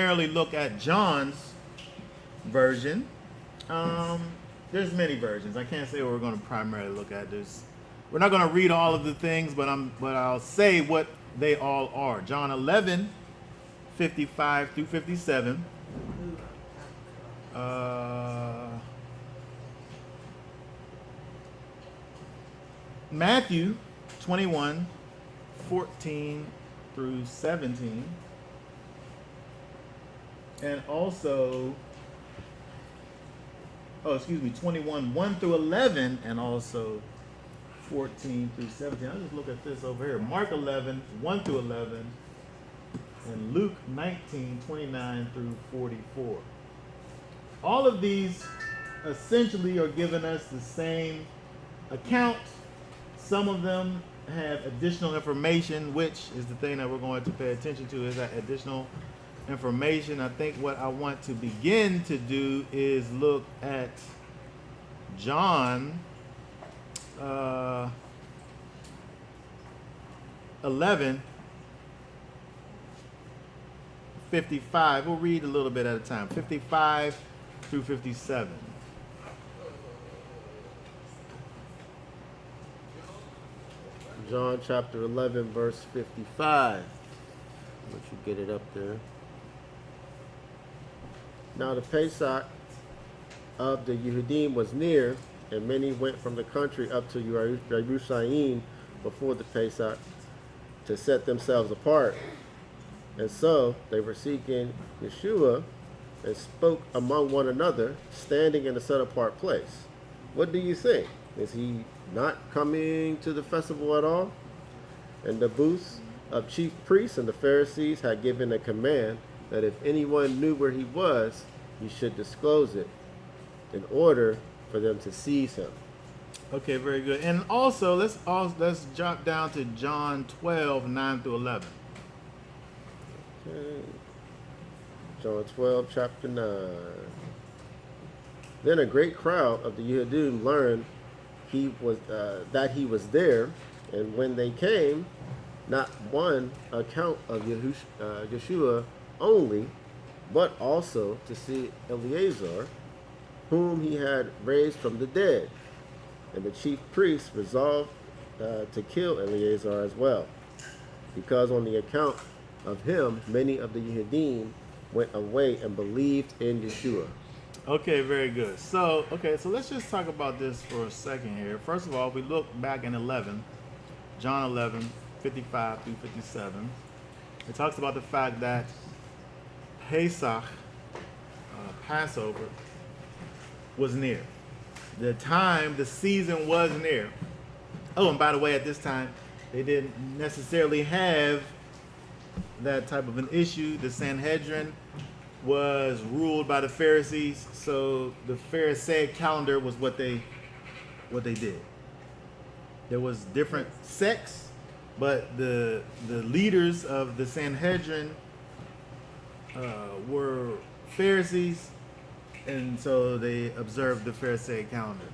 primarily look at John's version. There's many versions. I can't say what we're going to primarily look at. We're not going to read all of the things, but I'll say what they all are. John 11:55 through 57. Matthew 21:14 through 17. And also, 21:1 through 11, and also 14 through 17. I'll just look at this over here. Mark 11:1 through 11, and Luke 19:29 through 44. All of these essentially are giving us the same account. Some of them have additional information, which is the thing that we're going to pay attention to, is that additional information. I think what I want to begin to do is look at John 11:55. We'll read a little bit at a time. 55 through 57. John chapter 11, verse 55. Let you get it up there. Now the Pesach of the Yehudim was near, and many went from the country up to Jerusalem before the Pesach to set themselves apart. And so they were seeking Yeshua and spoke among one another, standing in a set apart place. What do you think? Is he not coming to the festival at all? And the booths of chief priests and the Pharisees had given a command that if anyone knew where he was, he should disclose it in order for them to seize him. Okay, very good. And also, let's jump down to John 12:9 through 11. Okay. John 12, chapter 9. Then a great crowd of the Yehudim learned that he was there, and when they came, not one account of Yeshua only, but also to see Eleazar, whom he had raised from the dead. And the chief priests resolved to kill Eleazar as well, because on the account of him, many of the Yehudim went away and believed in Yeshua. Okay, very good. So let's just talk about this for a second here. First of all, if we look back in John 11:55 through 57, it talks about the fact that Pesach, Passover, was near. The season was near. Oh, and by the way, at this time, they didn't necessarily have that type of an issue. The Sanhedrin was ruled by the Pharisees, so the Pharisaic calendar was what they did. There was different sects, but the leaders of the Sanhedrin were Pharisees, and so they observed the Pharisaic calendar.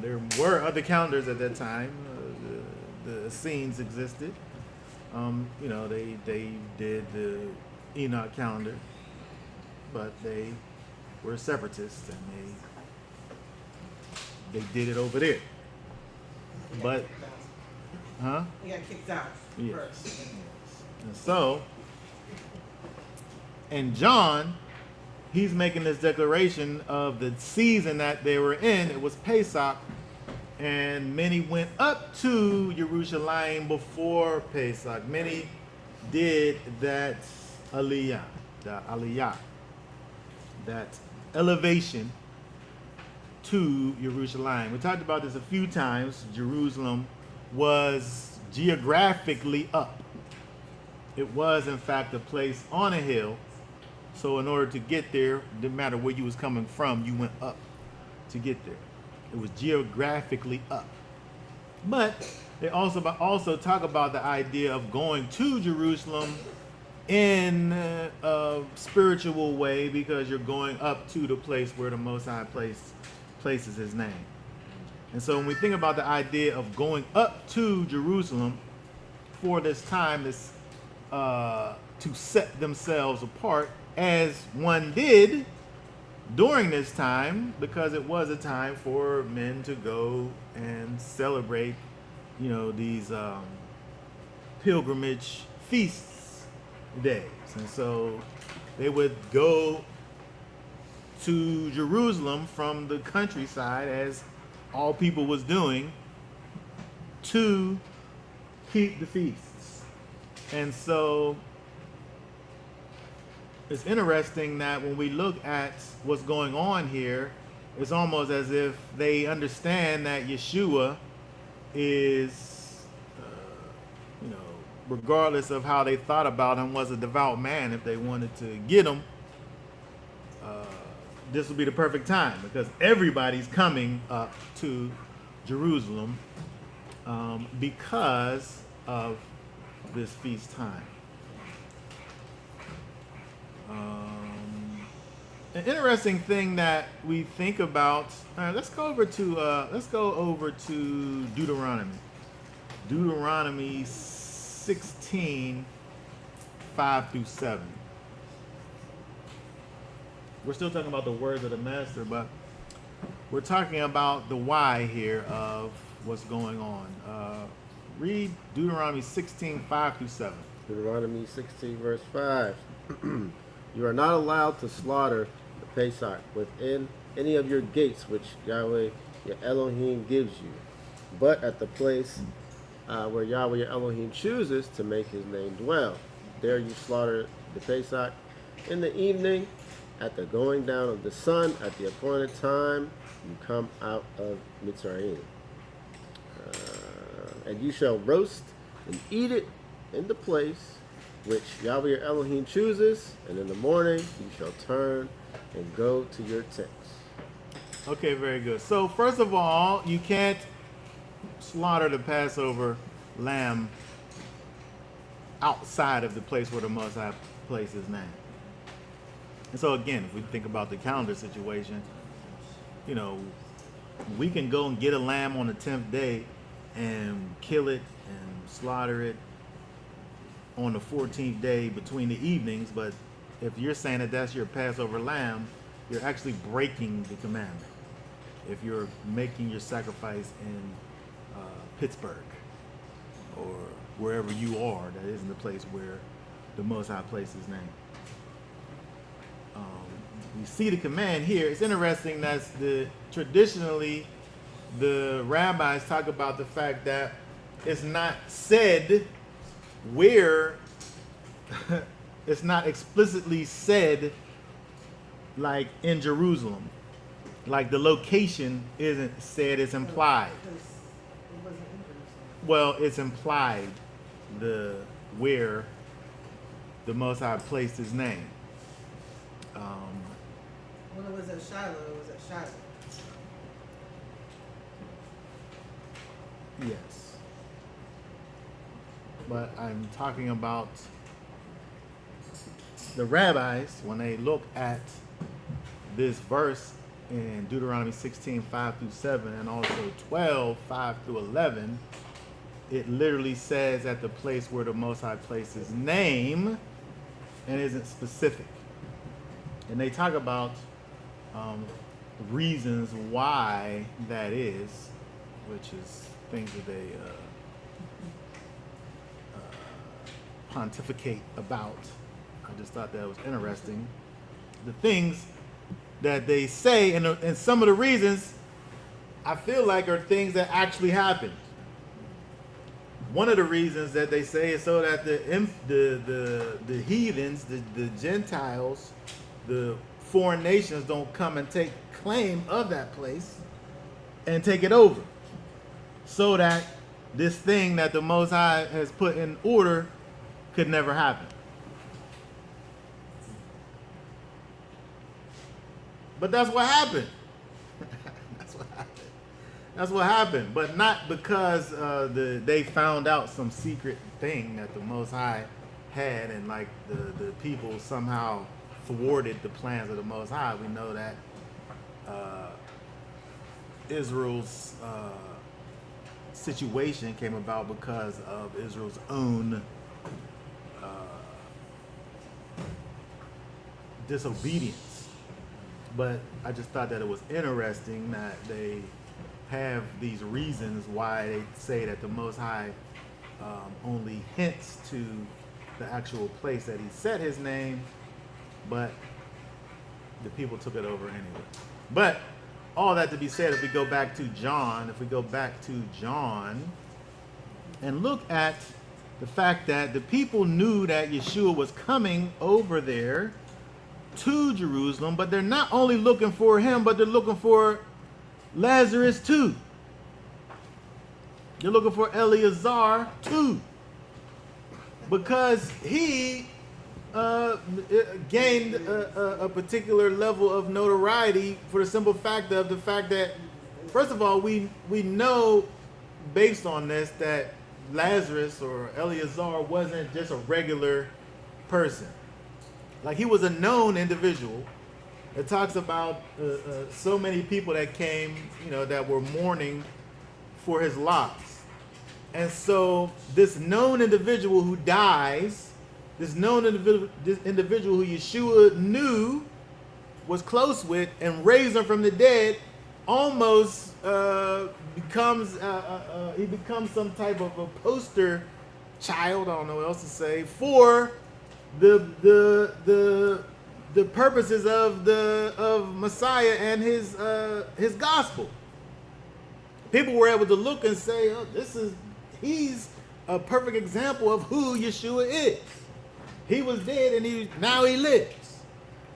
There were other calendars at that time. The Essenes existed. They did the Enoch calendar, but they were separatists, and they did it over there. But, huh? He got kicked out first. And so, and John, he's making this declaration of the season that they were in. It was Pesach, and many went up to Jerusalem before Pesach. Many did that aliyah, that elevation to Jerusalem. We talked about this a few times. Jerusalem was geographically up. It was, in fact, a place on a hill. So in order to get there, no matter where you was coming from, you went up to get there. It was geographically up. But they also talk about the idea of going to Jerusalem in a spiritual way, because you're going up to the place where the Most High places his name. And so when we think about the idea of going up to Jerusalem for this time, to set themselves apart, as one did during this time, because it was a time for men to go and celebrate, these pilgrimage feasts days. And so they would go to Jerusalem from the countryside, as all people was doing, to keep the feasts. And so it's interesting that when we look at what's going on here, it's almost as if they understand that Yeshua is, regardless of how they thought about him, was a devout man. If they wanted to get him, this would be the perfect time, because everybody's coming up to Jerusalem because of this feast time. An interesting thing that we think about. Let's go over to Deuteronomy. Deuteronomy 16, 5 through 7. We're still talking about the words of the master, but we're talking about the why here of what's going on. Read Deuteronomy 16, 5 through 7. Deuteronomy 16, verse 5. You are not allowed to slaughter the Pesach within any of your gates which Yahweh your Elohim gives you, but at the place where Yahweh your Elohim chooses to make his name dwell. There you slaughter the Pesach in the evening, at the going down of the sun, at the appointed time you come out of Mitzrayim. And you shall roast and eat it in the place which Yahweh your Elohim chooses, and in the morning you shall turn and go to your tents. Okay, very good. So first of all, you can't slaughter the Passover lamb outside of the place where the Most High placed his name. And so again, if we think about the calendar situation, we can go and get a lamb on the 10th day and kill it and slaughter it on the 14th day between the evenings. But if you're saying that that's your Passover lamb, you're actually breaking the commandment. If you're making your sacrifice in Pittsburgh or wherever you are, that isn't the place where the Most High placed his name. You see the command here. It's interesting that traditionally the rabbis talk about the fact that it's not said where, it's not explicitly said like in Jerusalem. Like the location isn't said, it's implied. Because it wasn't in Jerusalem. Well, it's implied where the Most High placed his name. When it was at Shiloh, it was at Shiloh. Yes. But I'm talking about the rabbis, when they look at this verse in Deuteronomy 16, 5 through 7, and also 12, 5 through 11, it literally says at the place where the Most High placed his name, and isn't specific. And they talk about reasons why that is, which is things that they pontificate about. I just thought that was interesting. The things that they say, and some of the reasons I feel like are things that actually happened. One of the reasons that they say is so that the heathens, the Gentiles, the foreign nations don't come and take claim of that place and take it over, so that this thing that the Most High has put in order could never happen. But that's what happened. That's what happened. But not because they found out some secret thing that the Most High had, and like the people somehow thwarted the plans of the Most High. We know that Israel's situation came about because of Israel's own disobedience. But I just thought that it was interesting that they have these reasons why they say that the Most High only hints to the actual place that he said his name, but the people took it over anyway. But all that to be said, if we go back to John, and look at the fact that the people knew that Yeshua was coming over there to Jerusalem, but they're not only looking for him, but they're looking for Lazarus too. They're looking for Eleazar too, because he gained a particular level of notoriety for the simple fact that, first of all, we know based on this that Lazarus or Eleazar wasn't just a regular person. Like, he was a known individual. It talks about so many people that came, that were mourning for his loss. And so this known individual who dies, this individual who Yeshua knew, was close with, and raised him from the dead, almost becomes some type of a poster child, I don't know what else to say, for the purposes of Messiah and his gospel. People were able to look and say, oh, he's a perfect example of who Yeshua is. He was dead and now he lives.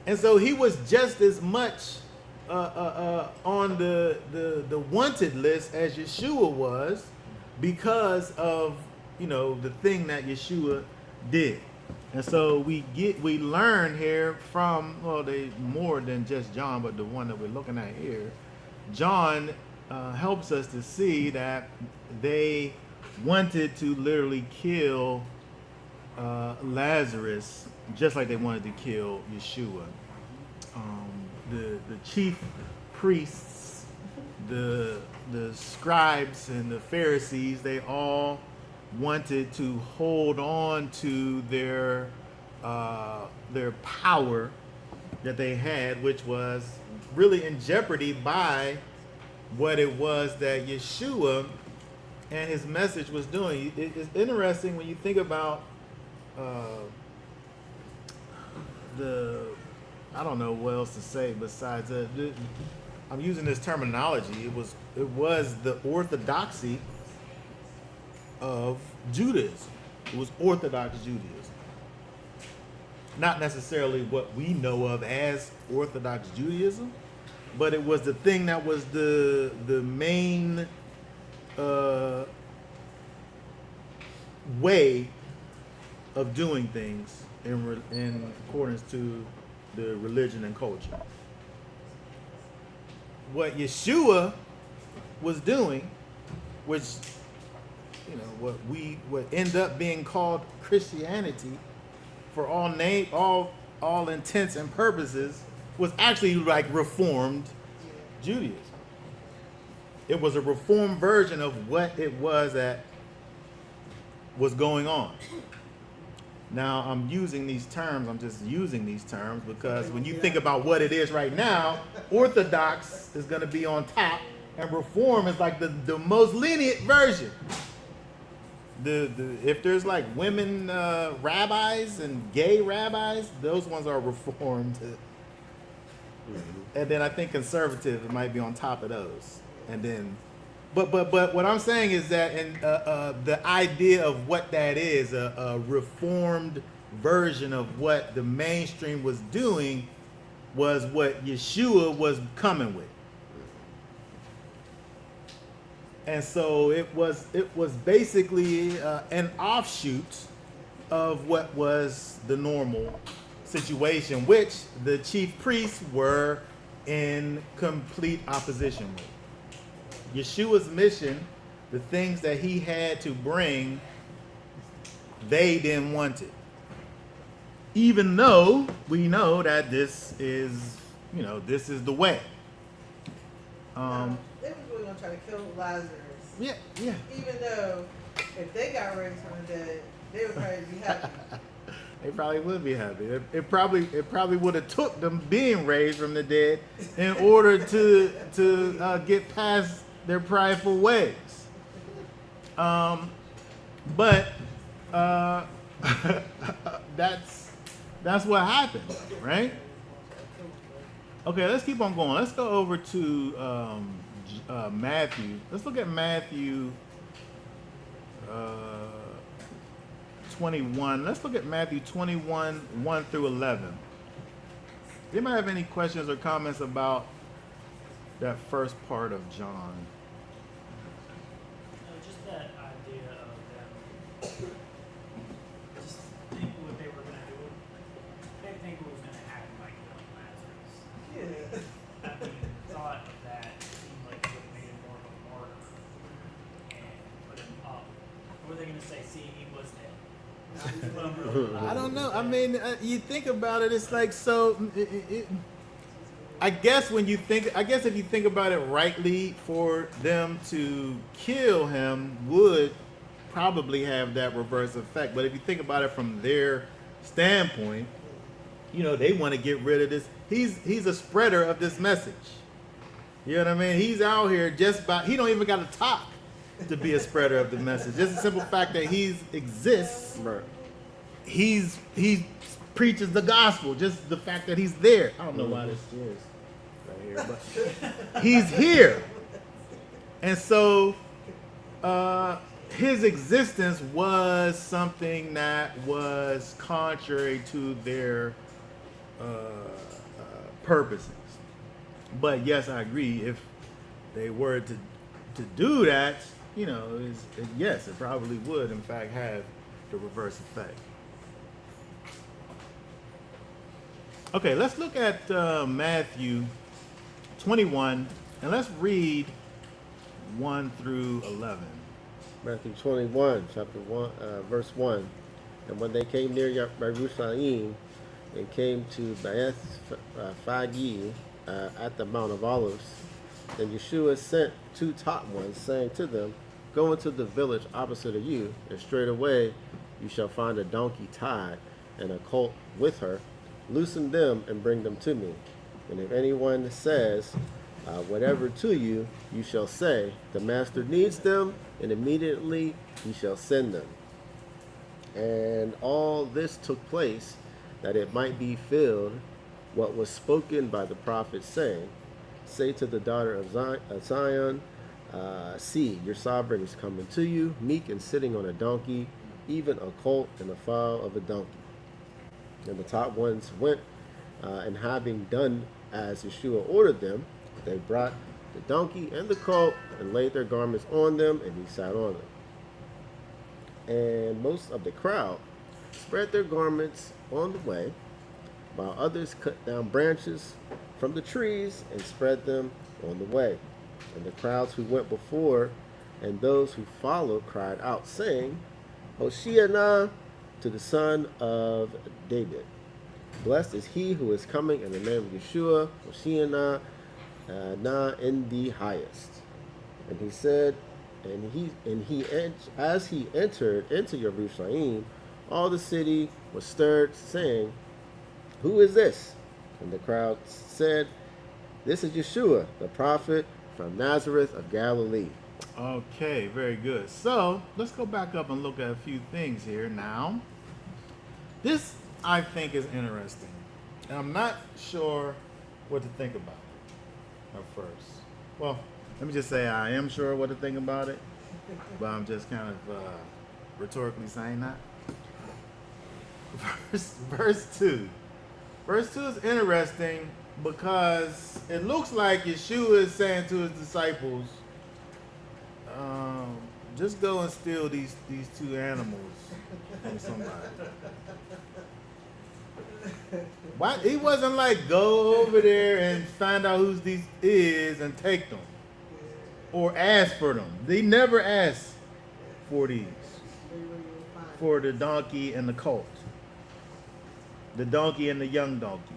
And so he was just as much on the wanted list as Yeshua was, because of the thing that Yeshua did. And so we learn here from, they more than just John, but the one that we're looking at here. John helps us to see that they wanted to literally kill Lazarus just like they wanted to kill Yeshua. The chief priests, the scribes and the Pharisees, they all wanted to hold on to their power that they had, which was really in jeopardy by what it was that Yeshua and his message was doing. It's interesting when you think about I don't know what else to say besides I'm using this terminology. It was the orthodoxy of Judaism. It was Orthodox Judaism. Not necessarily what we know of as Orthodox Judaism, but it was the thing that was the main way of doing things in accordance to the religion and culture. What Yeshua was doing, which what end up being called Christianity, for all intents and purposes, was actually like Reformed Judaism. It was a Reformed version of what it was that was going on. Now, I'm using these terms, because when you think about what it is right now, Orthodox is going to be on top, and Reform is like the most lenient version. If there's like women rabbis and gay rabbis, those ones are Reformed. And then I think conservative might be on top of those. And then, but what I'm saying is that the idea of what that is, a Reformed version of what the mainstream was doing, was what Yeshua was coming with. And so it was basically an offshoot of what was the normal situation, which the chief priests were in complete opposition with. Yeshua's mission, the things that he had to bring, they didn't want it. Even though we know that this is the way. They was really gonna try to kill Lazarus. Yeah. Even though if they got raised from the dead, they would probably be happy. They probably would be happy. It probably would have took them being raised from the dead in order to get past their prideful ways. But that's what happened, right? Okay, let's keep on going. Let's go over to Matthew. Let's look at Matthew 21. Let's look at Matthew 21, 1 through 11. Anybody have any questions or comments about that first part of John? No, just that idea of them just thinking what they were going to do. They think what was going to happen by killing Lazarus. Yeah. I mean, the thought of that seemed like it would have made him more of a martyr and put him up. Or were they going to say, see, he was dead? I don't know. I mean, you think about it, it's like so. I guess if you think about it rightly, for them to kill him would probably have that reverse effect. But if you think about it from their standpoint, they want to get rid of this. He's a spreader of this message. You know what I mean? He's out here he don't even got to talk to be a spreader of the message. Just the simple fact that he exists. Right. He preaches the gospel. Just the fact that he's there. I don't know why this is right here, but he's here. And so his existence was something that was contrary to their purposes. But yes, I agree. If they were to do that, yes, it probably would, in fact, have the reverse effect. Okay, let's look at Matthew 21, and let's read 1 through 11. Matthew 21, chapter 1, verse 1. And when they came near Jerusalem and came to Bethphage at the Mount of Olives, then Yeshua sent two taught ones, saying to them, go into the village opposite of you, and straightway you shall find a donkey tied, and a colt with her. Loosen them and bring them to me. And if anyone says, whatever to you, you shall say, the master needs them, and immediately he shall send them. And all this took place, that it might be filled what was spoken by the prophet, saying, say to the daughter of Zion, see, your sovereign is coming to you, meek and sitting on a donkey, even a colt and a foal of a donkey. And the top ones went, and having done as Yeshua ordered them, they brought the donkey and the colt and laid their garments on them, and he sat on them. And most of the crowd spread their garments on the way, while others cut down branches from the trees and spread them on the way. And the crowds who went before and those who followed cried out, saying, Hosanna to the Son of David. Blessed is he who is coming in the name of Yeshua, Hosanna in the highest. And he said, as he entered into Jerusalem, all the city was stirred, saying, who is this? And the crowd said, this is Yeshua, the prophet from Nazareth of Galilee. Okay, very good. So let's go back up and look at a few things here now. This, I think, is interesting. And I'm not sure what to think about it at first. Well, let me just say I am sure what to think about it, but I'm just kind of rhetorically saying that. Verse 2. Verse 2 is interesting because it looks like Yeshua is saying to his disciples, just go and steal these two animals from somebody. Why? He wasn't like, go over there and find out whose these is and take them. Or ask for them. They never asked for these. For the donkey and the colt. The donkey and the young donkey.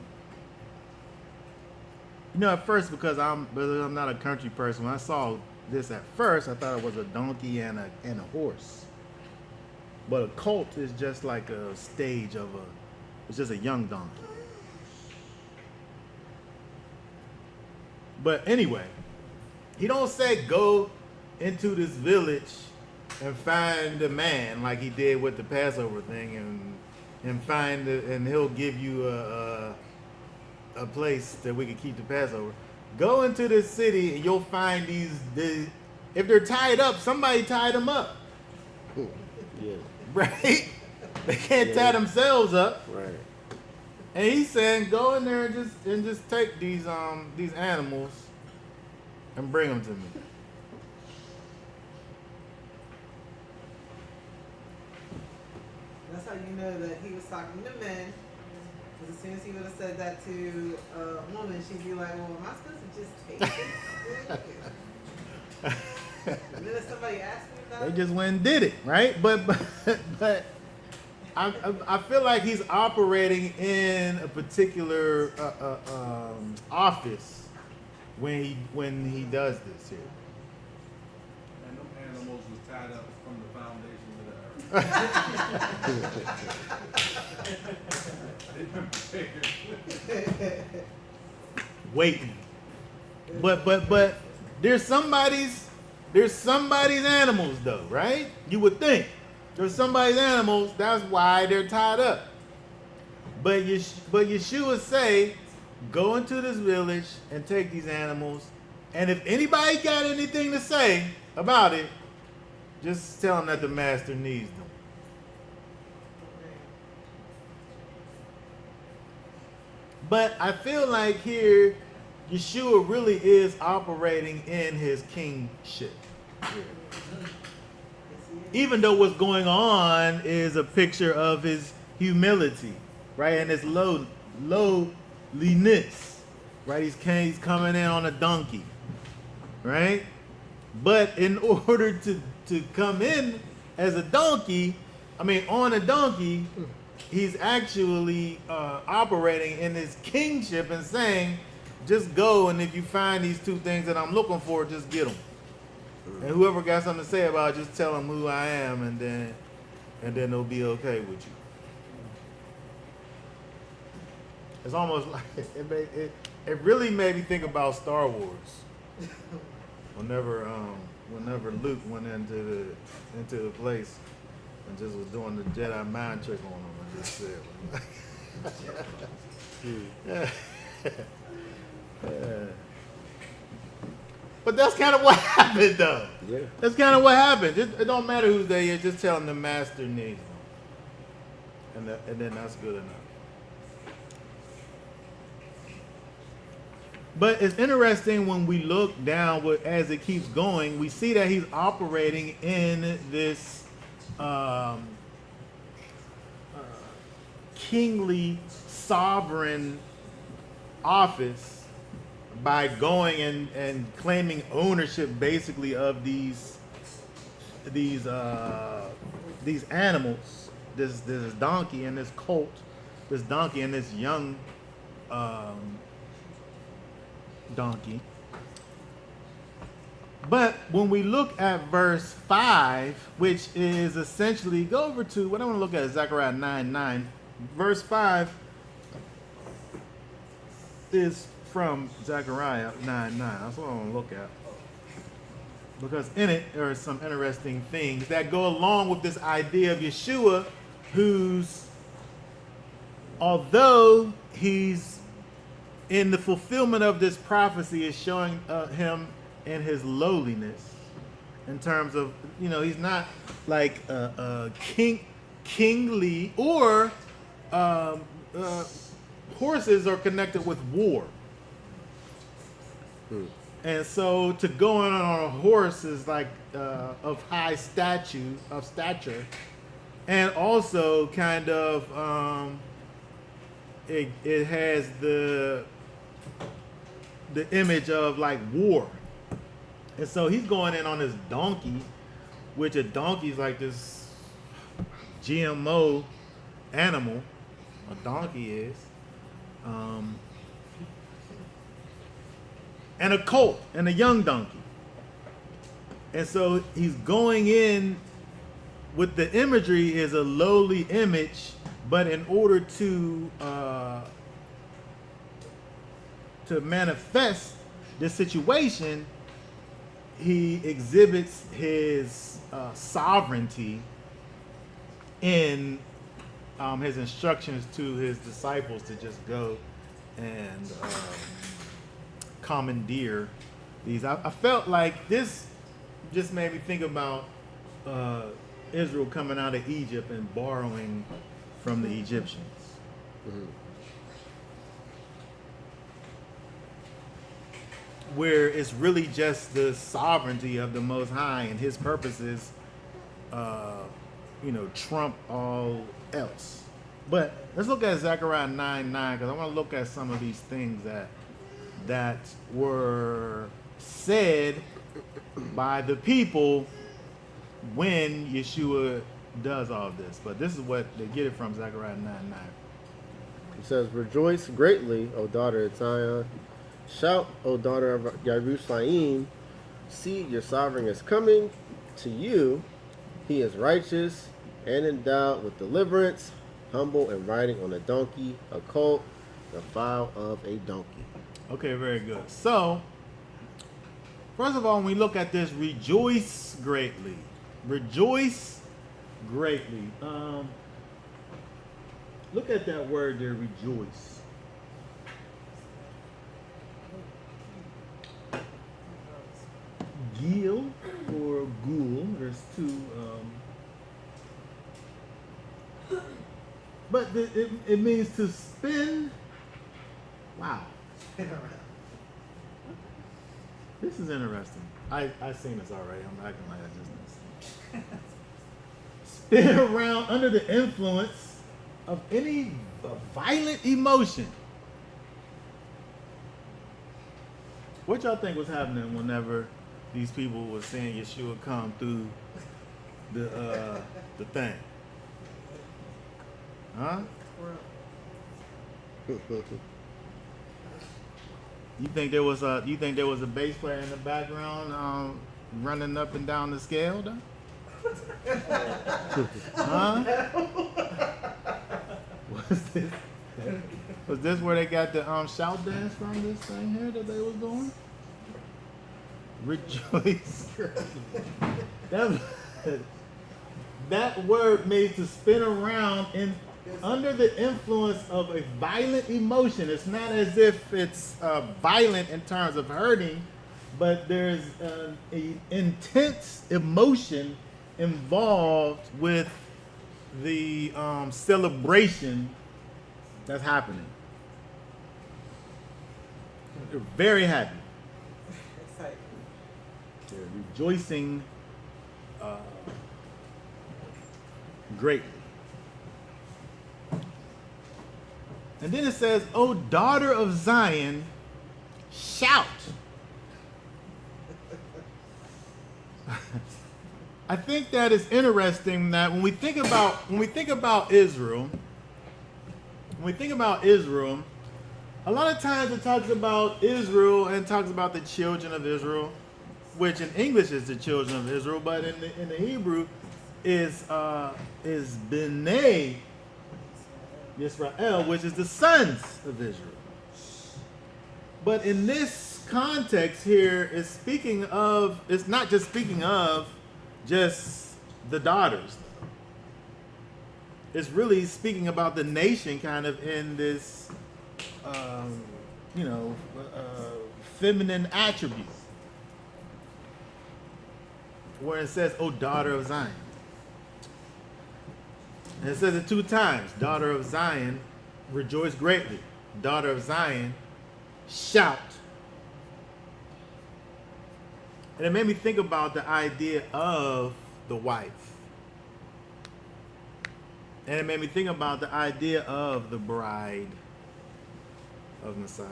At first, because I'm not a country person, when I saw this at first, I thought it was a donkey and a horse. But a colt is just like a stage of It's just a young donkey. But anyway, he don't say go into this village and find a man like he did with the Passover thing, and find and he'll give you a place that we can keep the Passover. Go into this city and you'll find these if they're tied up, somebody tied them up. Yeah. Right? They can't tie themselves up. Right. And he's saying, go in there and just take these animals and bring them to me. That's how you know that he was talking to men. Because as soon as he would have said that to a woman, she'd be like, well, am I supposed to just take this? And then if somebody asked me about They it, just went and did it, right? But I feel like he's operating in a particular office when he does this here. And them animals was tied up from the foundation of the earth. Waiting. But there's somebody's animals though, right? You would think there's somebody's animals. That's why they're tied up. But Yeshua say, go into this village and take these animals, and if anybody got anything to say about it, just tell them that the master needs them. But I feel like here, Yeshua really is operating in his kingship. Even though what's going on is a picture of his humility, right? And his lowliness, right? He's coming in on a donkey, right? But in order to come in as a donkey, on a donkey, he's actually operating in his kingship and saying, just go, and if you find these two things that I'm looking for, just get them. And whoever got something to say about it, just tell them who I am, and then they'll be okay with you. It's almost like it really made me think about Star Wars. Whenever Luke went into the place and just was doing the Jedi mind trick on him and just said, But that's kind of what happened, though. Yeah. That's kind of what happened. It don't matter who they is. Just tell them the master needs them, and then that's good enough. But it's interesting when we look down as it keeps going, we see that he's operating in this kingly, sovereign office by going and claiming ownership, basically, of these animals, this donkey and this colt, this donkey and this young donkey. But when we look at verse 5, which is essentially, go over to what I want to look at is Zechariah 9:9. Verse 5 is from Zechariah 9:9. That's what I want to look at. Because in it there are some interesting things that go along with this idea of Yeshua, who's, although he's in the fulfillment of this prophecy, is showing him in his lowliness, in terms of, he's not like kingly, or horses are connected with war. And so to go on a horse is like of high stature, and also kind of it has the image of like war. And so he's going in on this donkey, which a donkey is like this GMO animal. A donkey is. And a colt and a young donkey. And so he's going in with the imagery is a lowly image But in order to manifest this situation, he exhibits his sovereignty in his instructions to his disciples to just go and commandeer these. I felt like this just made me think about Israel coming out of Egypt and borrowing from the Egyptians. Where it's really just the sovereignty of the Most High and His purposes, trump all else. But let's look at Zechariah 9:9 because I want to look at some of these things that were said by the people when Yeshua does all this. But this is what they get it from, Zechariah 9:9. It says, "Rejoice greatly, O daughter of Zion. Shout, O daughter of Jerusalem. See, your sovereign is coming to you. He is righteous and endowed with deliverance, humble and riding on a donkey, a colt, the foal of a donkey." Okay, very good. So, first of all, when we look at this, rejoice greatly. Rejoice greatly. Look at that word there, rejoice. Gil or ghoul. There's two. But it means to spin. Wow. Spin around. This is interesting. I've seen this already. I'm acting like I just missed. Spin around under the influence of any violent emotion. What y'all think was happening whenever these people were saying Yeshua come through the thing? Huh? You think there was a bass player in the background running up and down the scale though? Huh? Was this where they got the shout dance from, this thing here that they was doing? Rejoice. That word means to spin around under the influence of a violent emotion. It's not as if it's violent in terms of hurting, but there's an intense emotion involved with the celebration that's happening. They're very happy. Excited. They're rejoicing greatly. And then it says, "O daughter of Zion, shout." I think that is interesting that when we think about Israel, a lot of times it talks about Israel and talks about the children of Israel, which in English is the children of Israel, but in the Hebrew is B'nai Yisrael, which is the sons of Israel. But in this context here, it's not just speaking of just the daughters. It's really speaking about the nation kind of in this, feminine attribute. Where it says, "O daughter of Zion." And it says it 2 times. Daughter of Zion, rejoice greatly. Daughter of Zion, shout. And it made me think about the idea of the wife. And it made me think about the idea of the bride of Messiah.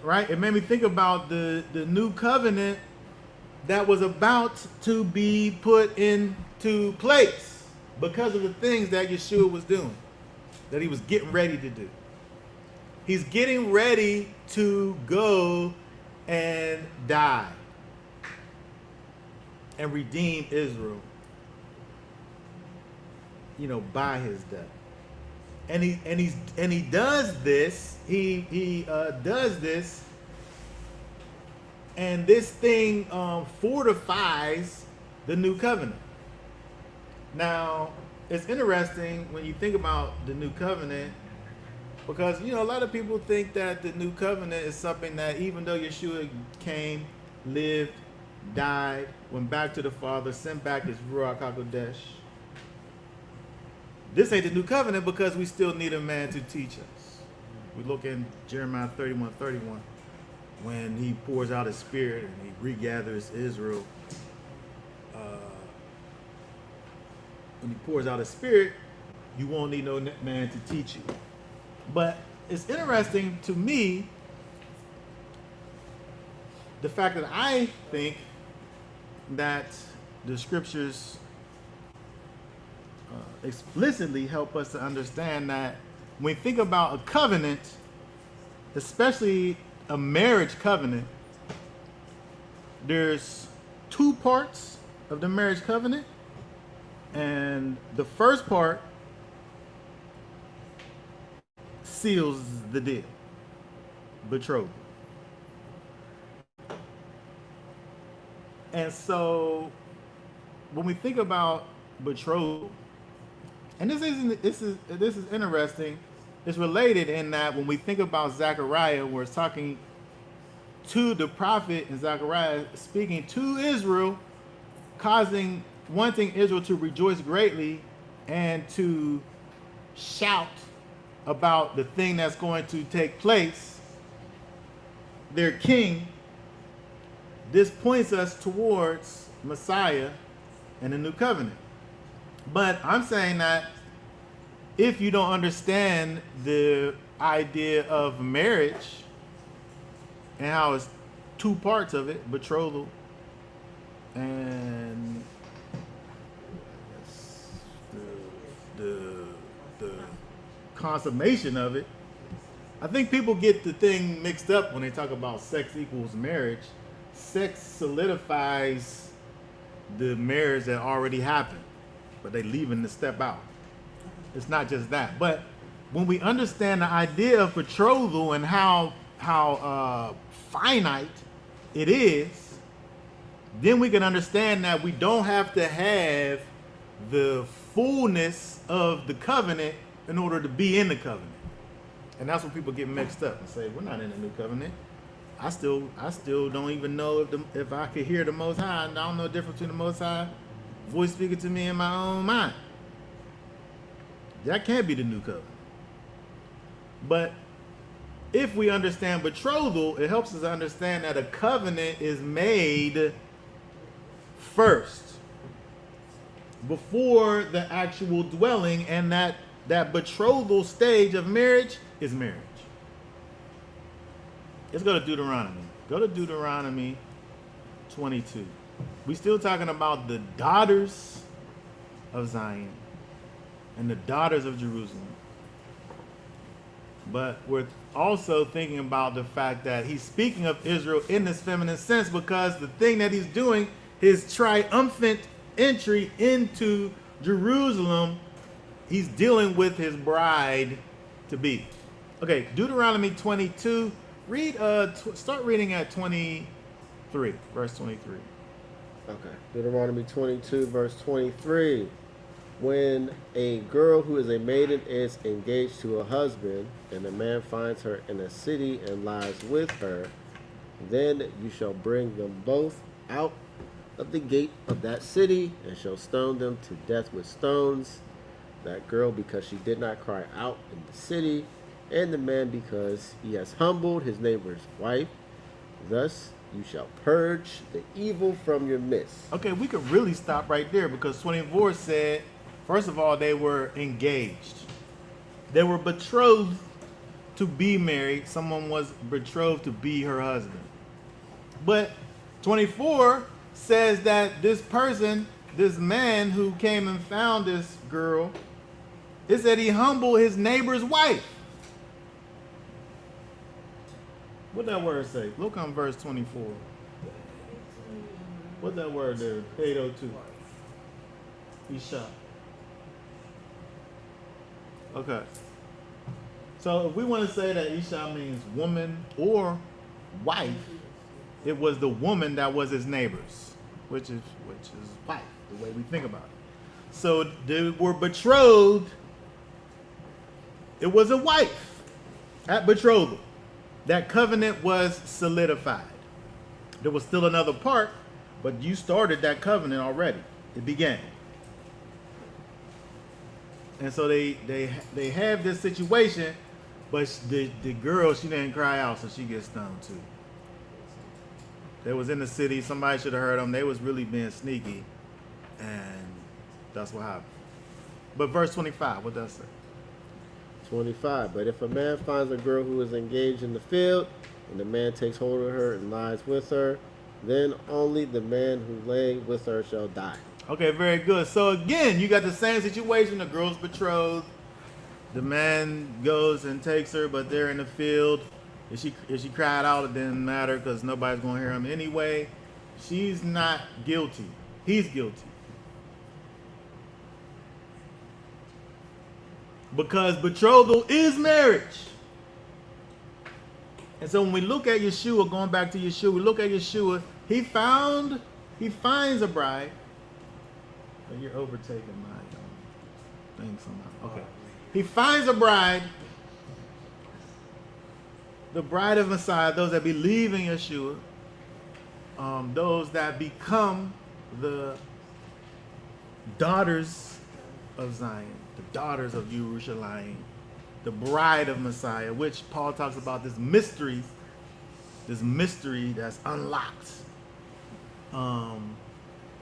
Right? It made me think about the new covenant that was about to be put into place because of the things that Yeshua was doing, that he was getting ready to do. He's getting ready to go and die. and redeem Israel, by his death. And he does this. He does this, and this thing fortifies the new covenant. Now, it's interesting when you think about the new covenant, because a lot of people think that the new covenant is something that, even though Yeshua came, lived, died, went back to the Father, sent back his Ruach HaKodesh, this ain't the new covenant because we still need a man to teach us. We look in Jeremiah 31:31, when he pours out his spirit and he regathers Israel. When he pours out his spirit, you won't need no man to teach you. But it's interesting to me, the fact that I think that the scriptures explicitly help us to understand that when we think about a covenant, especially a marriage covenant, there's two parts of the marriage covenant. And the first part seals the deal, betrothal. And so when we think about betrothal, and this is interesting, it's related in that when we think about Zechariah, where it's talking to the prophet, and Zechariah speaking to Israel, wanting Israel to rejoice greatly and to shout about the thing that's going to take place, their king. This points us towards Messiah and the new covenant. But I'm saying that if you don't understand the idea of marriage and how it's two parts of it, betrothal and the consummation of it, I think people get the thing mixed up when they talk about sex equals marriage. Sex solidifies the marriage that already happened, but they leaving the step out. It's not just that. But when we understand the idea of betrothal and how finite it is, then we can understand that we don't have to have the fullness of the covenant in order to be in the covenant. And that's when people get mixed up and say, we're not in the new covenant. I still don't even know if I could hear the Most High. I don't know the difference between the Most High voice speaking to me in my own mind. That can't be the new covenant. But if we understand betrothal, it helps us understand that a covenant is made first, before the actual dwelling, and that betrothal stage of marriage is marriage. Let's go to Deuteronomy. Go to Deuteronomy 22. We're still talking about the daughters of Zion and the daughters of Jerusalem. But we're also thinking about the fact that he's speaking of Israel in this feminine sense, because the thing that he's doing, his triumphant entry into Jerusalem, he's dealing with his bride to be. Okay, Deuteronomy 22. Start reading at 23, verse 23. Okay. Deuteronomy 22, verse 23. When a girl who is a maiden is engaged to a husband, and a man finds her in a city and lies with her, then you shall bring them both out of the gate of that city, and shall stone them to death with stones. That girl, because she did not cry out in the city, and the man, because he has humbled his neighbor's wife. Thus you shall purge the evil from your midst. Okay, we could really stop right there, because 24 said, first of all, they were engaged. They were betrothed to be married. Someone was betrothed to be her husband. But 24 says that this person, this man who came and found this girl, it said he humbled his neighbor's wife. What that word say? Look on verse 24. What's that word there? 802. Isha. Okay. So if we want to say that Isha means woman or wife, it was the woman that was his neighbors, which is wife, the way we think about it. So they were betrothed. It was a wife at betrothal. That covenant was solidified. There was still another part, but you started that covenant already. It began. And so they have this situation, but the girl, she didn't cry out, so she gets stoned too. They was in the city. Somebody should have heard them. They was really being sneaky, and that's what happened. But verse 25, what does that say? 25. But if a man finds a girl who is engaged in the field, and the man takes hold of her and lies with her, then only the man who lay with her shall die. Okay, very good. So again, you got the same situation. The girl's betrothed. The man goes and takes her, but they're in the field. If she cried out, it didn't matter because nobody's going to hear him anyway. She's not guilty. He's guilty. Because betrothal is marriage. And so when we look at Yeshua, going back to Yeshua, we look at Yeshua, he finds a bride. Oh, you're overtaking my thing somehow. Okay. He finds a bride, the bride of Messiah, those that believe in Yeshua, those that become the daughters of Zion, the daughters of Jerusalem, the bride of Messiah, which Paul talks about this mystery that's unlocked.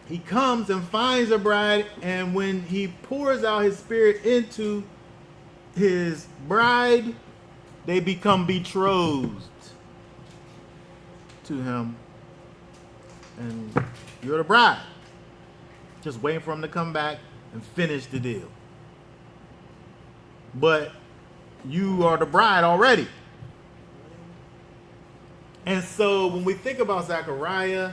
He comes and finds a bride, and when he pours out his spirit into his bride, they become betrothed to him. And you're the bride. Just waiting for him to come back and finish the deal. But you are the bride already. And so when we think about Zechariah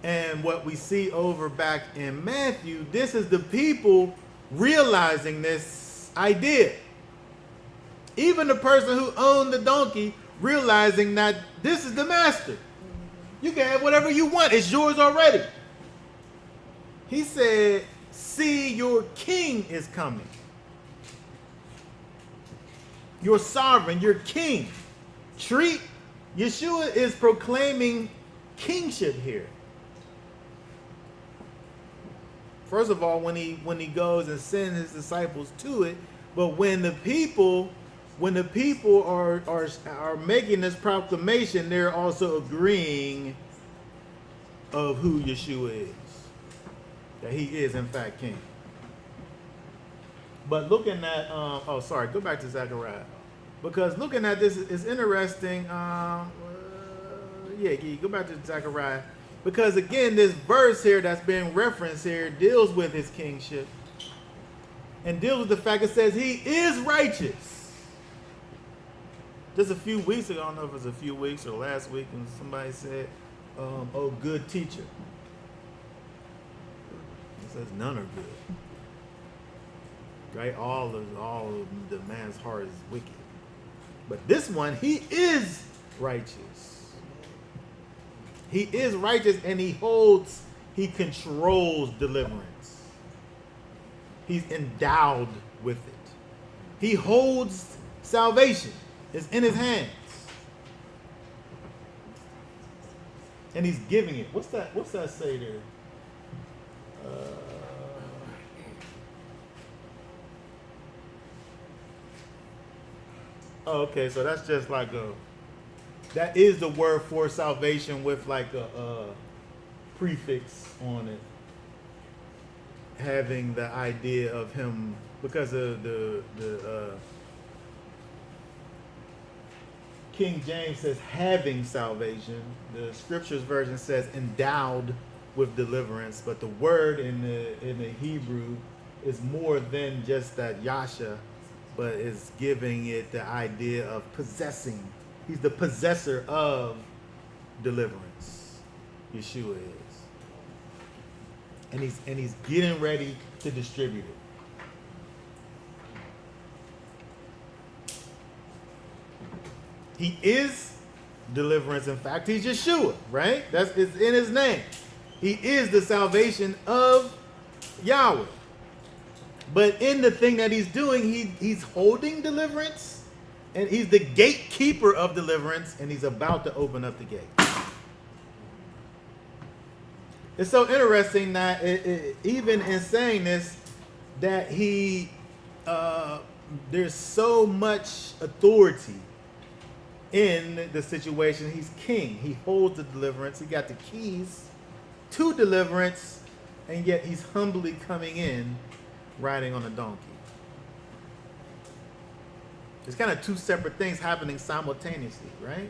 and what we see over back in Matthew, this is the people realizing this idea. Even the person who owned the donkey realizing that this is the master. You can have whatever you want. It's yours already. He said, see, your king is coming. Your sovereign, your king. Yeshua is proclaiming kingship here. First of all, when he goes and sends his disciples to it, but when the people are making this proclamation, they're also agreeing of who Yeshua is. That he is in fact king. But looking at go back to Zechariah. Because looking at this is interesting. Go back to Zechariah. Because again, this verse here that's being referenced here deals with his kingship. And deals with the fact it says he is righteous. Just a few weeks ago, I don't know if it was a few weeks or last week, and somebody said, oh, good teacher. It says none are good. Right? All of the man's heart is wicked. But this one, he is righteous. He is righteous, and he controls deliverance. He's endowed with it. He holds salvation. It's in his hands. And he's giving it. What's that say there? Okay, so that's just like that is the word for salvation with like a prefix on it, having the idea of him, because of the King James says having salvation. The scriptures version says endowed with deliverance, but the word in the Hebrew is more than just that yasha, but is giving it the idea of possessing. He's the possessor of deliverance. Yeshua is. and he's getting ready to distribute it. He is deliverance. In fact, he's Yeshua, right? That's it's in his name. He is the salvation of Yahweh. But in the thing that he's doing, he's holding deliverance, and he's the gatekeeper of deliverance, and he's about to open up the gate. It's so interesting that even in saying this, that there's so much authority in the situation. He's king. He holds the deliverance. He got the keys to deliverance, and yet he's humbly coming in riding on a donkey. It's kind of two separate things happening simultaneously, right?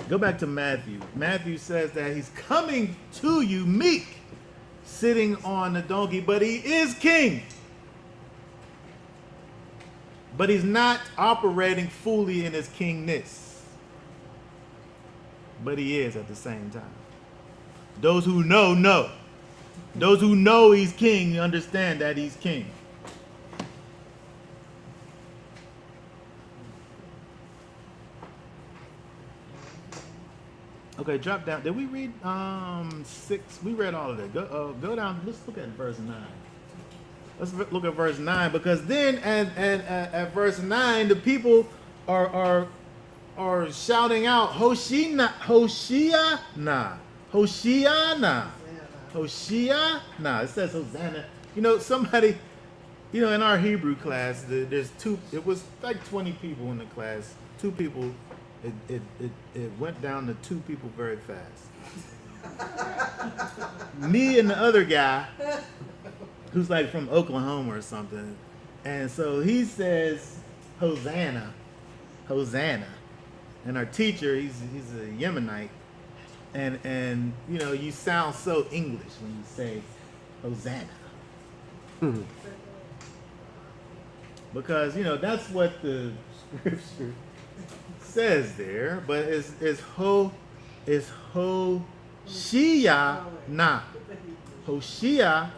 Go back to Matthew. Matthew says that he's coming to you meek, sitting on the donkey, but he is king. But he's not operating fully in his kingness. But he is at the same time. Those who know, know. Those who know he's king understand that he's king. Okay, drop down. Did we read 6? We read all of that. Go down. Let's look at verse 9. Let's look at verse 9, because then at verse 9, the people are shouting out, Hoshina, Hoshiana, Hoshiana, Hoshiana. It says Hosanna. You know, somebody, in our Hebrew class, there's two. It was like 20 people in the class. 2 people. It went down to 2 people very fast. Me and the other guy, who's like from Oklahoma or something, and so he says Hosanna, Hosanna, and our teacher, he's a Yemenite, and you sound so English when you say Hosanna, because that's what the scripture says there, but it's Hoshia na. Hoshia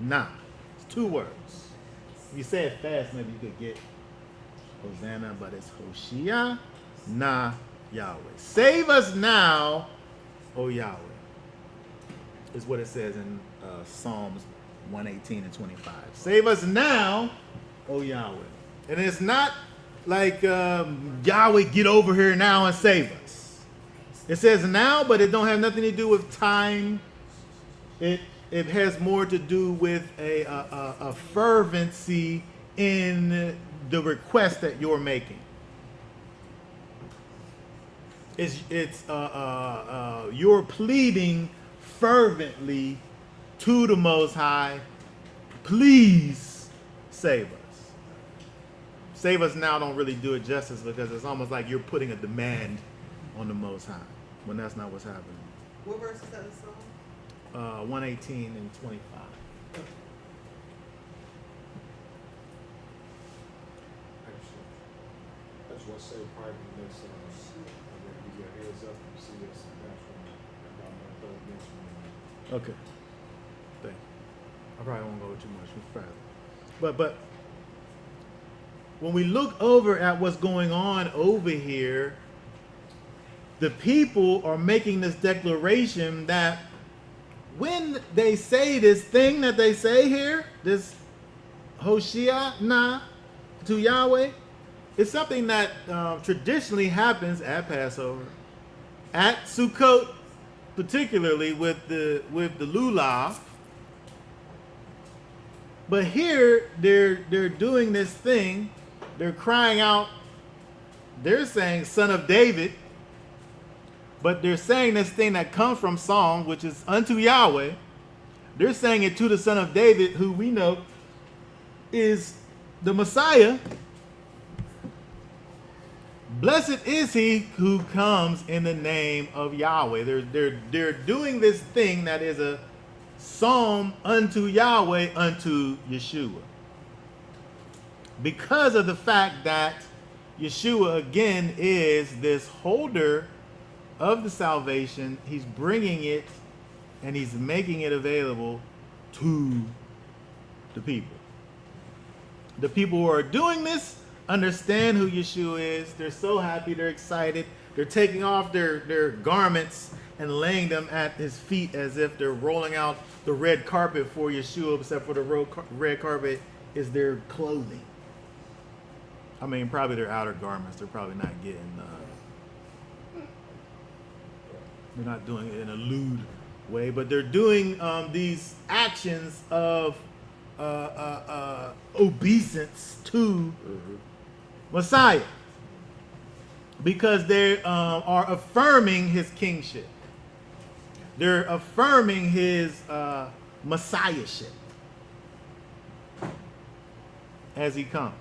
na. It's 2 words. If you say it fast, maybe you could get Hosanna, but it's Hoshia na Yahweh. Save us now, O Yahweh, is what it says in Psalms 118 and 25. Save us now, O Yahweh. And it's not like Yahweh, get over here now and save us. It says now, but it don't have nothing to do with time. It has more to do with a fervency in the request that you're making. It's you're pleading fervently to the Most High, please save us. Save us now don't really do it justice, because it's almost like you're putting a demand on the Most High, when that's not what's happening. What verse is that in Psalm? 118 and 25. That's what I say prior to this. I'm going to give you a heads up and see this. That's when I'm going to next one. Okay. Thank you. I probably won't go too much further. But when we look over at what's going on over here, the people are making this declaration that when they say this thing that they say here, this Hoshia to Yahweh, it's something that traditionally happens at Passover, at Sukkot, particularly with the lulav. But here they're doing this thing. They're crying out. They're saying "Son of David," but they're saying this thing that comes from Psalm, which is unto Yahweh. They're saying it to the Son of David, who we know is the Messiah. Blessed is he who comes in the name of Yahweh. They're doing this thing that is a psalm unto Yahweh, unto Yeshua. Because of the fact that Yeshua again is this holder of the salvation. He's bringing it and he's making it available to the people. The people who are doing this understand who Yeshua is. They're so happy, they're excited. They're taking off their garments and laying them at his feet as if they're rolling out the red carpet for Yeshua, except for the red carpet is their clothing. I mean, probably their outer garments. They're probably not getting, they're not doing it in a lewd way, but they're doing these actions of obeisance to Messiah because they are affirming his kingship. They're affirming his messiahship as he comes.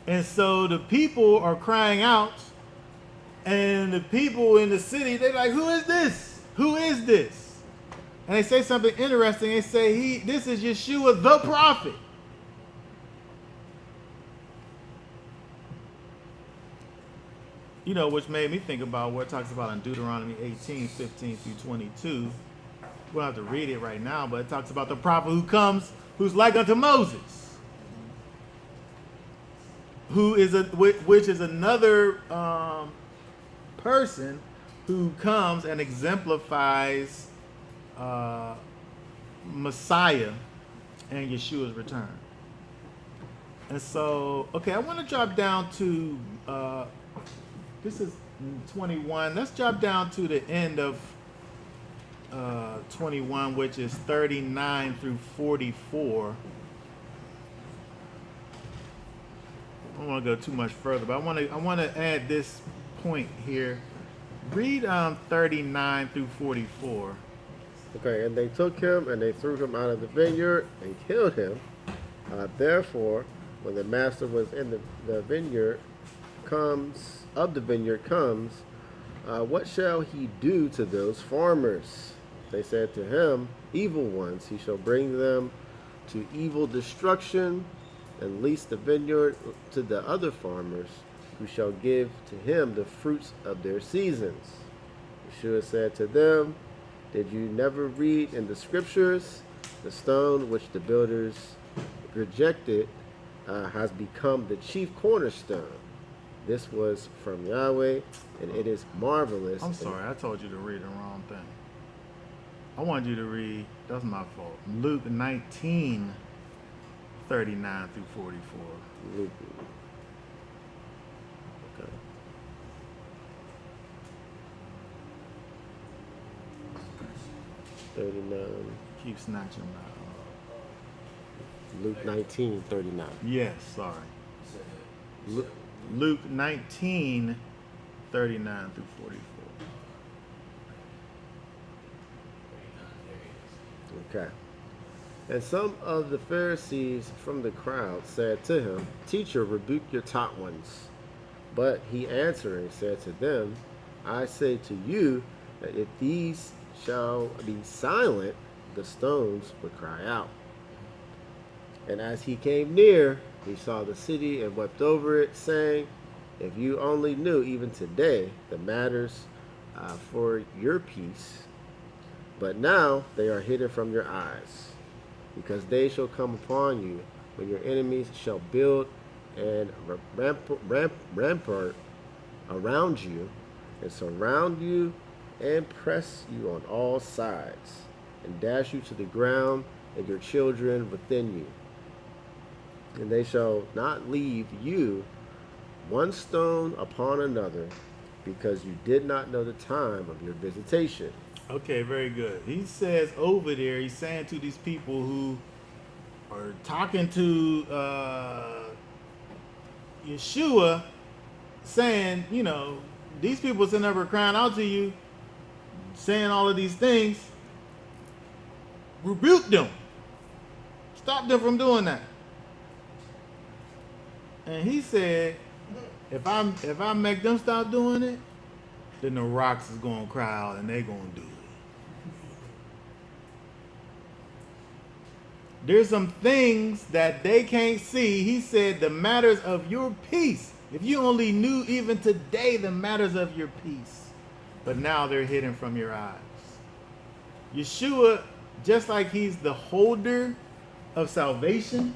And so the people are crying out, and the people in the city, they're like, who is this? Who is this? And they say something interesting. They say, this is Yeshua the prophet. You know, which made me think about what it talks about in Deuteronomy 18, 15 through 22. We don't have to read it right now, but it talks about the prophet who comes, who's like unto Moses, which is another person who comes and exemplifies Messiah and Yeshua's return. And so, okay, I want to drop down to this is 21. Let's drop down to the end of 21, which is 39 through 44. I don't want to go too much further, but I want to add this point here. Read 39 through 44. Okay, and they took him and they threw him out of the vineyard and killed him. Therefore, when the master was in the vineyard comes, what shall he do to those farmers? They said to him, evil ones. He shall bring them to evil destruction and lease the vineyard to the other farmers, who shall give to him the fruits of their seasons. Yeshua said to them, did you never read in the scriptures, the stone which the builders rejected has become the chief cornerstone? This was from Yahweh, and it is marvelous. I'm sorry, I told you to read the wrong thing. I wanted you to read, that's my fault, Luke 19, 39 through 44. Luke. Okay. Keep snatching that. Luke 19:39. Yes, sorry. Luke 19, 39 through 44. Okay. And some of the Pharisees from the crowd said to him, Teacher, rebuke your taught ones. But he answering said to them, I say to you that if these shall be silent, the stones would cry out. And as he came near, he saw the city and wept over it, saying, if you only knew even today the matters for your peace, but now they are hidden from your eyes. Because they shall come upon you when your enemies shall build and rampart around you and surround you and press you on all sides and dash you to the ground and your children within you. And they shall not leave you one stone upon another, because you did not know the time of your visitation. Okay, very good. He says over there, he's saying to these people who are talking to Yeshua, saying, you know, these people sitting up crying out to you, saying all of these things, rebuke them. Stop them from doing that. And he said, if I make them stop doing it, then the rocks is gonna cry out and they gonna do it. there's some things that they can't see. He said the matters of your peace. If you only knew even today the matters of your peace, but now they're hidden from your eyes. Yeshua, just like he's the holder of salvation,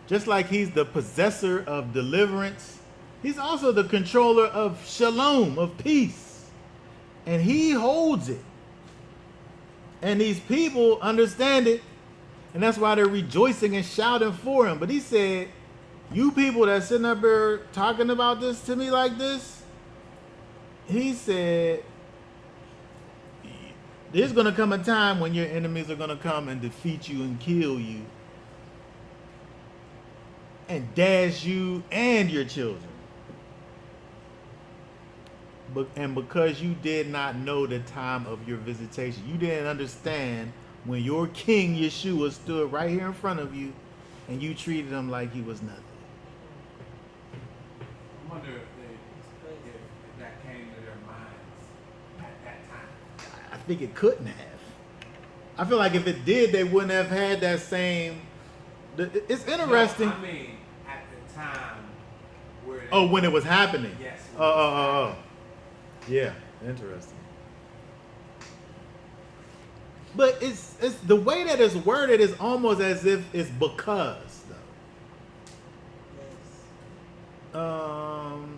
just like he's the possessor of deliverance, he's also the controller of shalom, of peace. And he holds it. And these people understand it. And that's why they're rejoicing and shouting for him. But he said, you people that sitting up here talking about this to me like this, he said, there's going to come a time when your enemies are going to come and defeat you and kill you and dash you and your children. And because you did not know the time of your visitation, you didn't understand when your King Yeshua stood right here in front of you and you treated him like he was nothing. I wonder if that came to their minds at that time. I think it couldn't have. I feel like if it did, they wouldn't have had that same. It's interesting. No, I mean, at the time where. Oh, when it was happening. Yes. Oh. Yeah, interesting. But it's the way that it's worded is almost as if it's because though. Yes.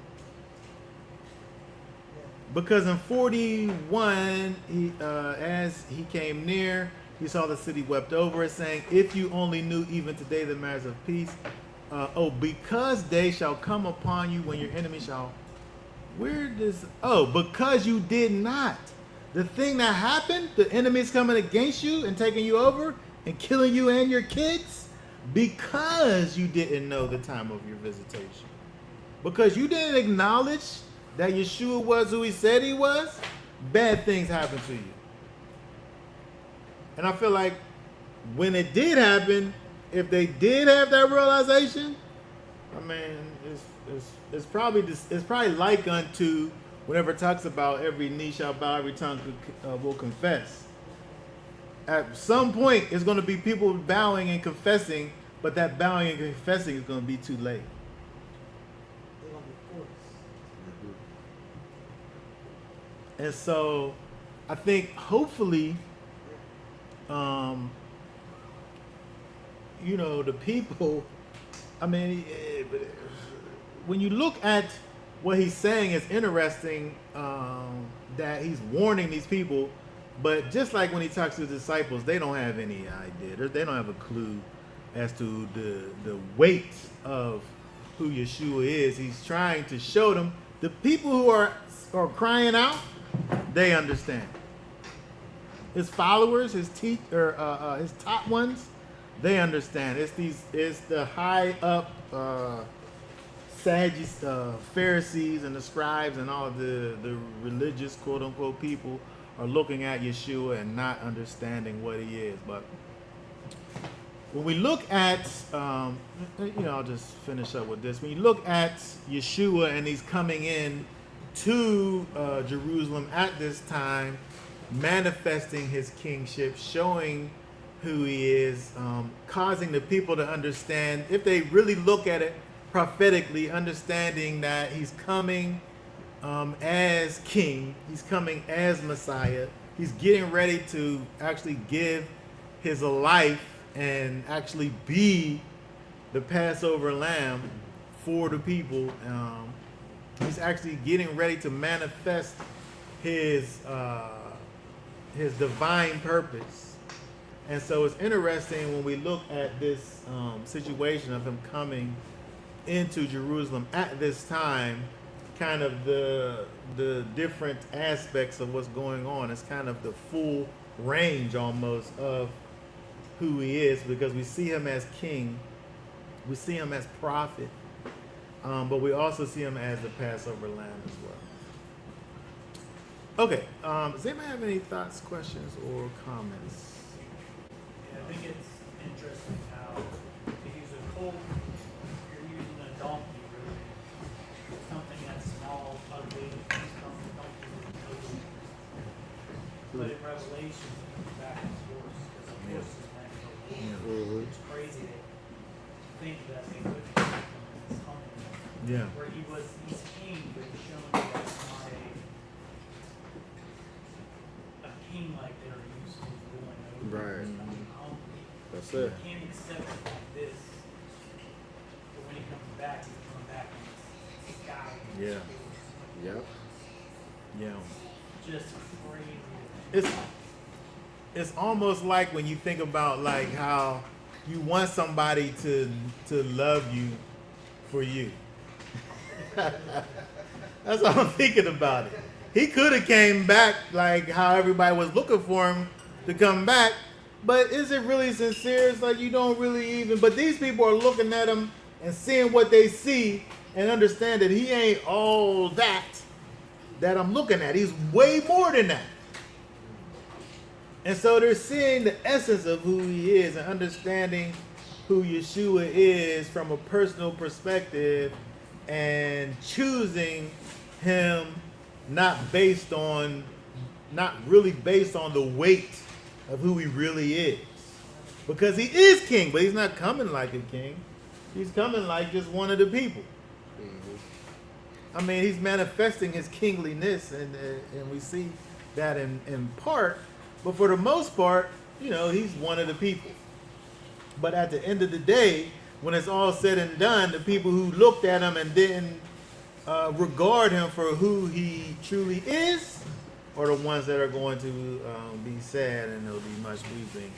Because in 41, as he came near, he saw the city wept over it, saying, if you only knew even today the matters of peace. Because they shall come upon you when your enemy shall. Because you did not. The thing that happened, the enemy's coming against you and taking you over and killing you and your kids, because you didn't know the time of your visitation. Because you didn't acknowledge that Yeshua was who he said he was, bad things happen to you. And I feel like when it did happen, if they did have that realization, I mean, it's probably like unto whenever it talks about every knee shall bow, every tongue will confess. At some point, it's going to be people bowing and confessing, but that bowing and confessing is going to be too late. They're gonna be forced. And so I think hopefully, the people, I mean, when you look at what he's saying, it's interesting that he's warning these people, but just like when he talks to the disciples, they don't have any idea. They don't have a clue as to the weight of who Yeshua is. He's trying to show them, the people who are crying out, they understand. His followers, his top ones, they understand. It's the high up Pharisees and the scribes and all of the religious quote unquote people are looking at Yeshua and not understanding what he is. But when we look at, I'll just finish up with this. When you look at Yeshua and he's coming in to Jerusalem at this time, manifesting his kingship, showing who he is, causing the people to understand, if they really look at it prophetically, understanding that he's coming as king, he's coming as Messiah, he's getting ready to actually give his life and actually be the Passover lamb for the people. He's actually getting ready to manifest his divine purpose. And so it's interesting when we look at this situation of him coming into Jerusalem at this time, kind of the different aspects of what's going on. It's kind of the full range almost of who he is, because we see him as king, we see him as prophet, but we also see him as the Passover lamb as well. Okay, does anybody have any thoughts, questions, or comments? Yeah, I think it's interesting how to use a colt, you're using a donkey really. Something that's small, ugly, something ugly. But in Revelation, it comes back as horse, because a horse is meant for war. Mhm. It's crazy to think that they would be this humble. Yeah. Where he's king, but he's showing you that it's not a king like they're used to ruling over. Right. It's not humble. That's You it. can't accept it like this. But when he comes back, he's coming back on this sky. Yeah. Yep. Yeah. Just crazy. It's almost like when you think about like how you want somebody to love you for you. That's how I'm thinking about it. He could have came back like how everybody was looking for him to come back, but is it really sincere? It's like you don't really even. But these people are looking at him and seeing what they see and understand that he ain't all that I'm looking at. He's way more than that. And so they're seeing the essence of who he is and understanding who Yeshua is from a personal perspective and choosing him not really based on the weight of who he really is. Because he is king, but he's not coming like a king. He's coming like just one of the people. I mean, he's manifesting his kingliness, and we see that in part. But for the most part, he's one of the people. But at the end of the day, when it's all said and done, the people who looked at him and didn't regard him for who he truly is are the ones that are going to be sad, and there'll be much weeping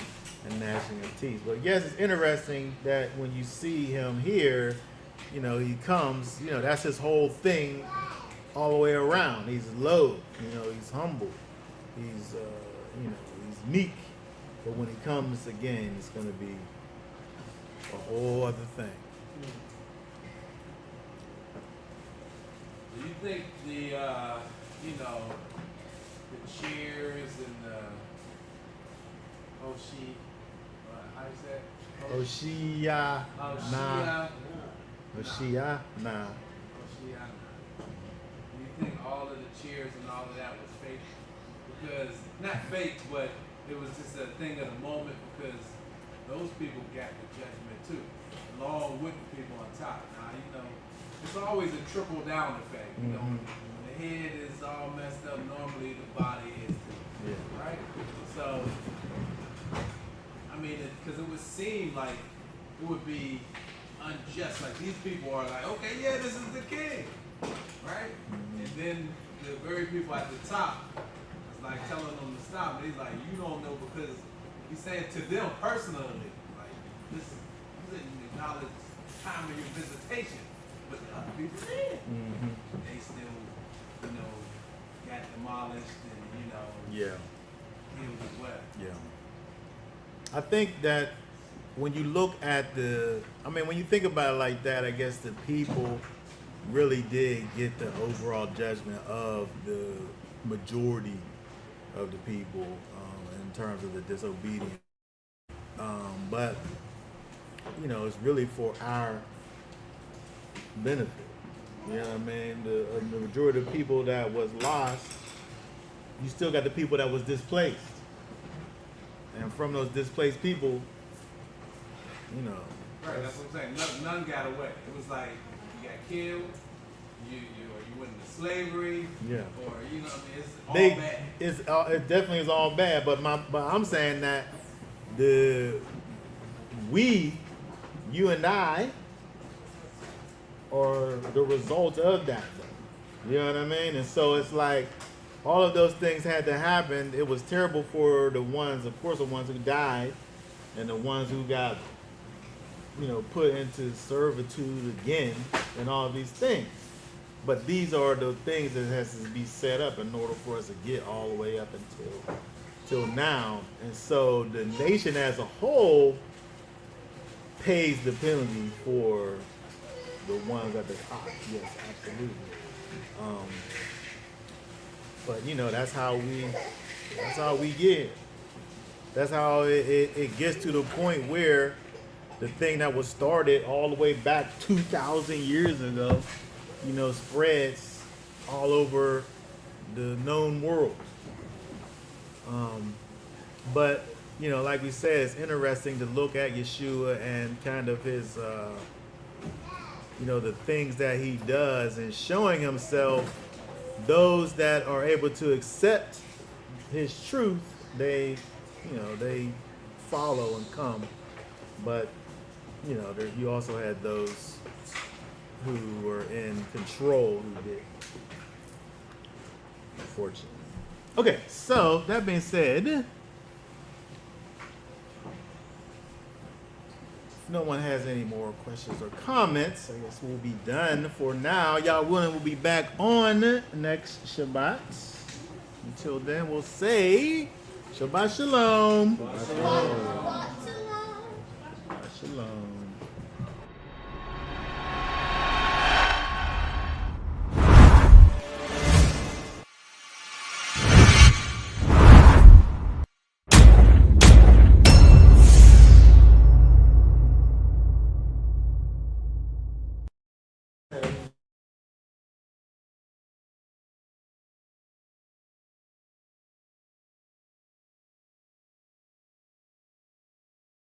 and gnashing of teeth. But yes, it's interesting that when you see him here, he comes, that's his whole thing all the way around. He's low, he's humble, he's he's meek. But when he comes again, it's going to be a whole other thing. Do you think the cheers and the Oshi, how you say it? Oshia, nah. Oshia. Oshia, nah. Oshia. Do you think all of the cheers and all of that was fake? Because, not fake, but it was just a thing of the moment, because those people got the judgment too, along with the people on top. Now, it's always a trickle down effect. When the head is all messed up, normally the body is too. Yeah. Right? So, I mean, because it would seem like it would be unjust. Like, these people are like, okay, yeah, this is the king. Right? And then the very people at the top is like telling them to stop. And he's like, you don't know, because he's saying to them personally, like, listen, you didn't acknowledge the time of your visitation. But the other people did. They still, got demolished and, Yeah. killed as well. Yeah. I think that when you look at when you think about it like that, I guess the people really did get the overall judgment of the majority of the people in terms of the disobedience. But, it's really for our benefit. You know what I mean? The majority of the people that was lost, you still got the people that was displaced. And from those displaced people, Right, that's what I'm saying. None got away. It was like you got killed, you went into slavery, Yeah. or it's all bad. It definitely is all bad. But I'm saying that you and I, are the result of that. You know what I mean? And so it's like all of those things had to happen. It was terrible for the ones who died, and the ones who got put into servitude again, and all these things. But these are the things that has to be set up in order for us to get all the way up until now. And so the nation as a whole pays the penalty for the ones at the top. Yes, absolutely. But that's how we get. That's how it gets to the point where the thing that was started all the way back 2,000 years ago, spreads all over the known world. But you know, like we said, it's interesting to look at Yeshua and kind of his, you know, the things that he does and showing himself. Those that are able to accept his truth, they, you know, they follow and come. But, you know, there, you also had those who were in control who did. Unfortunately. Okay, so that being said, if no one has any more questions or comments, I guess we'll be done for now. Y'all willing, we'll be back on next Shabbat. Until then, we'll say Shabbat Shalom. Shalom.